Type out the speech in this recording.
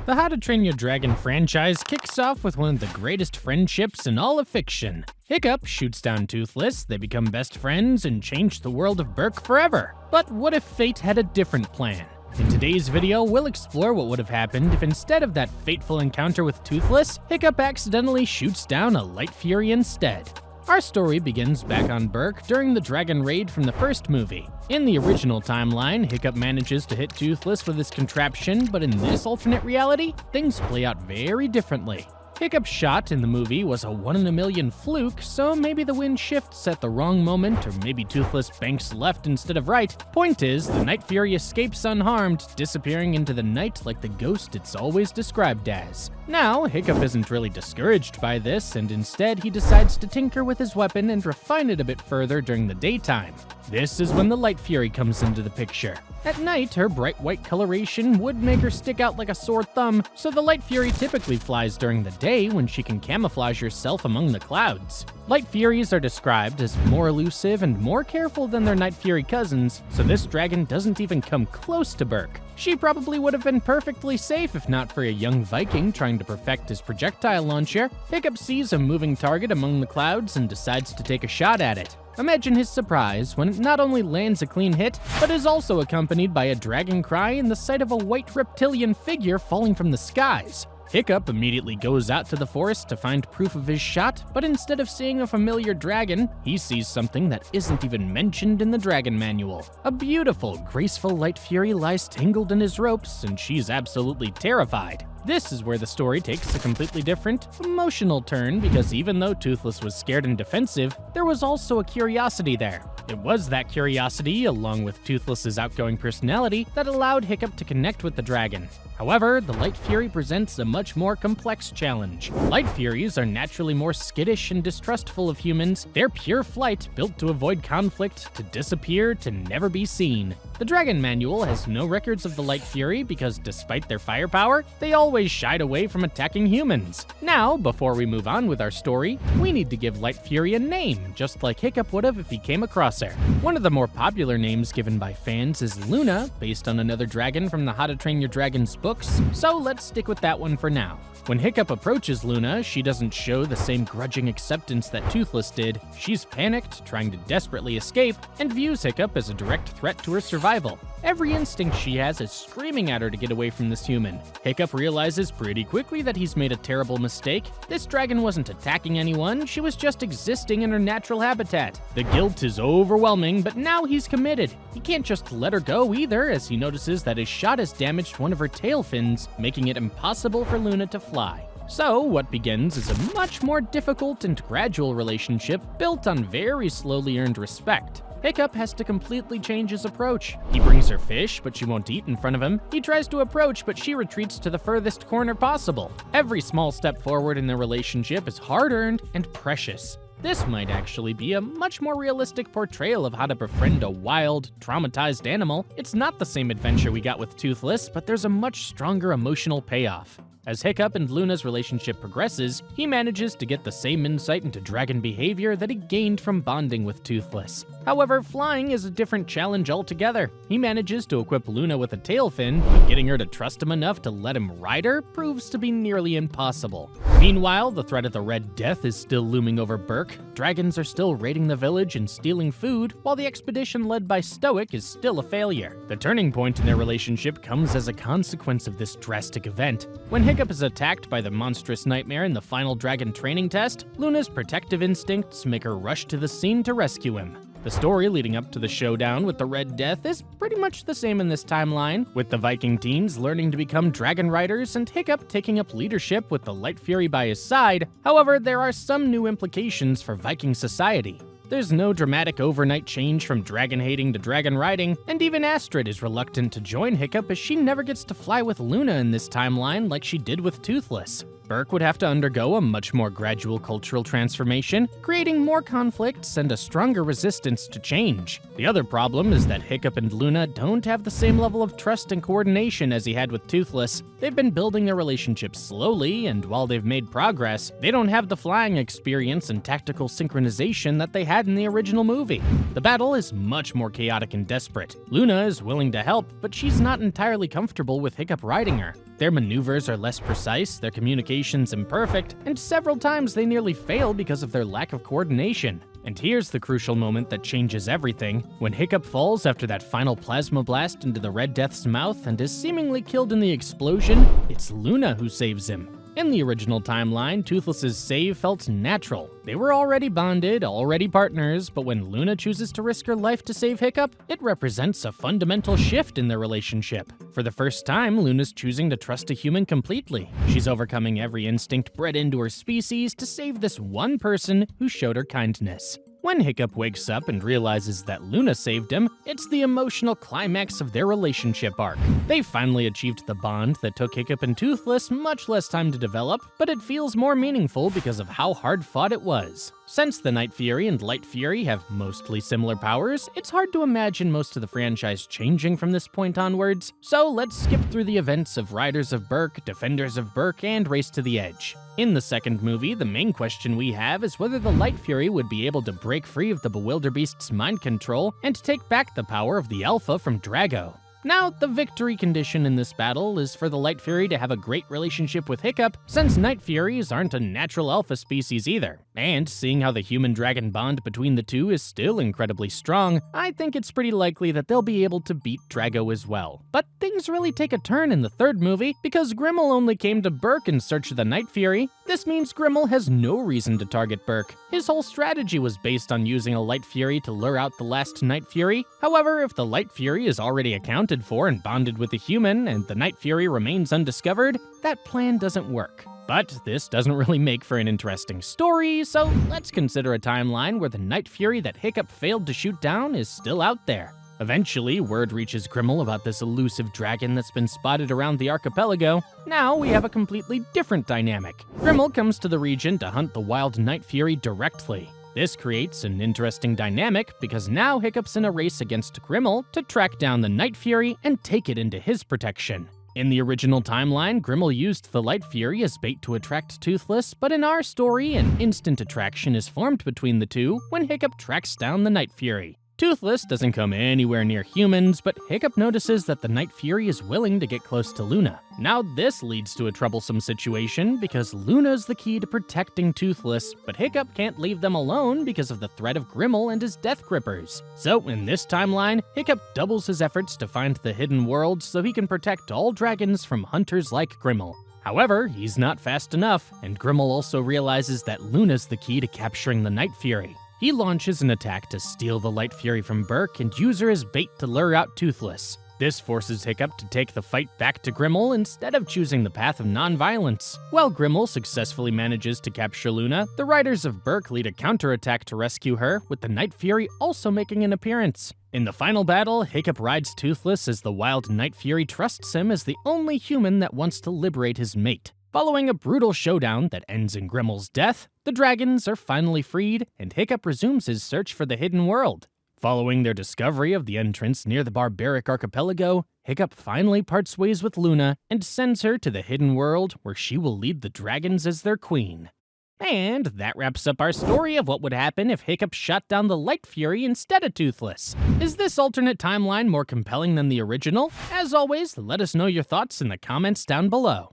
The How to Train Your Dragon franchise kicks off with one of the greatest friendships in all of fiction. Hiccup shoots down Toothless, they become best friends, and change the world of Berk forever. But what if fate had a different plan? In today's video, we'll explore what would have happened if instead of that fateful encounter with Toothless, Hiccup accidentally shoots down a Light Fury instead. Our story begins back on Berk during the dragon raid from the first movie. In the original timeline, Hiccup manages to hit Toothless with his contraption, but in this alternate reality, things play out very differently. Hiccup's shot in the movie was a 1 in a million fluke, so maybe the wind shifts at the wrong moment, or maybe Toothless banks left instead of right. Point is, the Night Fury escapes unharmed, disappearing into the night like the ghost it's always described as. Now, Hiccup isn't really discouraged by this, and instead he decides to tinker with his weapon and refine it a bit further during the daytime. This is when the Light Fury comes into the picture. At night, her bright white coloration would make her stick out like a sore thumb, so the Light Fury typically flies during the day when she can camouflage herself among the clouds. Light Furies are described as more elusive and more careful than their Night Fury cousins, so this dragon doesn't even come close to Berk. She probably would have been perfectly safe if not for a young Viking trying to perfect his projectile launcher. Hiccup sees a moving target among the clouds and decides to take a shot at it. Imagine his surprise when it not only lands a clean hit, but is also accompanied by a dragon cry and the sight of a white reptilian figure falling from the skies. Hiccup immediately goes out to the forest to find proof of his shot, but instead of seeing a familiar dragon, he sees something that isn't even mentioned in the dragon manual. A beautiful, graceful Light Fury lies tangled in his ropes, and she's absolutely terrified. This is where the story takes a completely different, emotional turn, because even though Toothless was scared and defensive, there was also a curiosity there. It was that curiosity, along with Toothless's outgoing personality, that allowed Hiccup to connect with the dragon. However, the Light Fury presents a much more complex challenge. Light Furies are naturally more skittish and distrustful of humans. They're pure flight, built to avoid conflict, to disappear, to never be seen. The Dragon Manual has no records of the Light Fury because despite their firepower, they always shied away from attacking humans. Now, before we move on with our story, we need to give Light Fury a name, just like Hiccup would have if he came across her. One of the more popular names given by fans is Luna, based on another dragon from the How to Train Your Dragon's books, so let's stick with that one for now. When Hiccup approaches Luna, she doesn't show the same grudging acceptance that Toothless did. She's panicked, trying to desperately escape, and views Hiccup as a direct threat to her survival. Every instinct she has is screaming at her to get away from this human. Hiccup realizes pretty quickly that he's made a terrible mistake. This dragon wasn't attacking anyone, she was just existing in her natural habitat. The guilt is overwhelming, but now he's committed. He can't just let her go either, as he notices that his shot has damaged one of her tail fins, making it impossible for Luna to fly. So, what begins is a much more difficult and gradual relationship built on very slowly earned respect. Hiccup has to completely change his approach. He brings her fish, but she won't eat in front of him. He tries to approach, but she retreats to the furthest corner possible. Every small step forward in their relationship is hard-earned and precious. This might actually be a much more realistic portrayal of how to befriend a wild, traumatized animal. It's not the same adventure we got with Toothless, but there's a much stronger emotional payoff. As Hiccup and Luna's relationship progresses, he manages to get the same insight into dragon behavior that he gained from bonding with Toothless. However, flying is a different challenge altogether. He manages to equip Luna with a tail fin, but getting her to trust him enough to let him ride her proves to be nearly impossible. Meanwhile, the threat of the Red Death is still looming over Berk. Dragons are still raiding the village and stealing food, while the expedition led by Stoic is still a failure. The turning point in their relationship comes as a consequence of this drastic event. When Hiccup is attacked by the monstrous nightmare in the final dragon training test, Luna's protective instincts make her rush to the scene to rescue him. The story leading up to the showdown with the Red Death is pretty much the same in this timeline, with the Viking teens learning to become dragon riders and Hiccup taking up leadership with the Light Fury by his side. However, there are some new implications for Viking society. There's no dramatic overnight change from dragon hating to dragon riding, and even Astrid is reluctant to join Hiccup as she never gets to fly with Luna in this timeline like she did with Toothless. Berk would have to undergo a much more gradual cultural transformation, creating more conflicts and a stronger resistance to change. The other problem is that Hiccup and Luna don't have the same level of trust and coordination as he had with Toothless. They've been building their relationship slowly, and while they've made progress, they don't have the flying experience and tactical synchronization that they had in the original movie. The battle is much more chaotic and desperate. Luna is willing to help, but she's not entirely comfortable with Hiccup riding her. Their maneuvers are less precise, their communication's imperfect, and several times they nearly fail because of their lack of coordination. And here's the crucial moment that changes everything. When Hiccup falls after that final plasma blast into the Red Death's mouth and is seemingly killed in the explosion, it's Luna who saves him. In the original timeline, Toothless's save felt natural. They were already bonded, already partners, but when Luna chooses to risk her life to save Hiccup, it represents a fundamental shift in their relationship. For the first time, Luna's choosing to trust a human completely. She's overcoming every instinct bred into her species to save this one person who showed her kindness. When Hiccup wakes up and realizes that Luna saved him, it's the emotional climax of their relationship arc. They finally achieved the bond that took Hiccup and Toothless much less time to develop, but it feels more meaningful because of how hard-fought it was. Since the Night Fury and Light Fury have mostly similar powers, it's hard to imagine most of the franchise changing from this point onwards, so let's skip through the events of Riders of Berk, Defenders of Berk, and Race to the Edge. In the second movie, the main question we have is whether the Light Fury would be able to break free of the Bewilderbeast's mind control and take back the power of the Alpha from Drago. Now, the victory condition in this battle is for the Light Fury to have a great relationship with Hiccup, since Night Furies aren't a natural alpha species either. And seeing how the human-dragon bond between the two is still incredibly strong, I think it's pretty likely that they'll be able to beat Drago as well. But things really take a turn in the third movie, because Grimmel only came to Berk in search of the Night Fury. This means Grimmel has no reason to target Berk. His whole strategy was based on using a Light Fury to lure out the last Night Fury. However, if the Light Fury is already accounted for and bonded with a human, and the Night Fury remains undiscovered, that plan doesn't work. But this doesn't really make for an interesting story, so let's consider a timeline where the Night Fury that Hiccup failed to shoot down is still out there. Eventually, word reaches Grimmel about this elusive dragon that's been spotted around the archipelago. Now we have a completely different dynamic. Grimmel comes to the region to hunt the wild Night Fury directly. This creates an interesting dynamic because now Hiccup's in a race against Grimmel to track down the Night Fury and take it into his protection. In the original timeline, Grimmel used the Light Fury as bait to attract Toothless, but in our story, an instant attraction is formed between the two when Hiccup tracks down the Night Fury. Toothless doesn't come anywhere near humans, but Hiccup notices that the Night Fury is willing to get close to Luna. Now this leads to a troublesome situation because Luna's the key to protecting Toothless, but Hiccup can't leave them alone because of the threat of Grimmel and his Death Grippers. So in this timeline, Hiccup doubles his efforts to find the hidden world so he can protect all dragons from hunters like Grimmel. However, he's not fast enough, and Grimmel also realizes that Luna's the key to capturing the Night Fury. He launches an attack to steal the Light Fury from Berk and use her as bait to lure out Toothless. This forces Hiccup to take the fight back to Grimmel instead of choosing the path of non-violence. While Grimmel successfully manages to capture Luna, the Riders of Berk lead a counterattack to rescue her, with the Night Fury also making an appearance. In the final battle, Hiccup rides Toothless as the wild Night Fury trusts him as the only human that wants to liberate his mate. Following a brutal showdown that ends in Grimmel's death, the dragons are finally freed, and Hiccup resumes his search for the hidden world. Following their discovery of the entrance near the barbaric archipelago, Hiccup finally parts ways with Luna and sends her to the hidden world where she will lead the dragons as their queen. And that wraps up our story of what would happen if Hiccup shot down the Light Fury instead of Toothless. Is this alternate timeline more compelling than the original? As always, let us know your thoughts in the comments down below.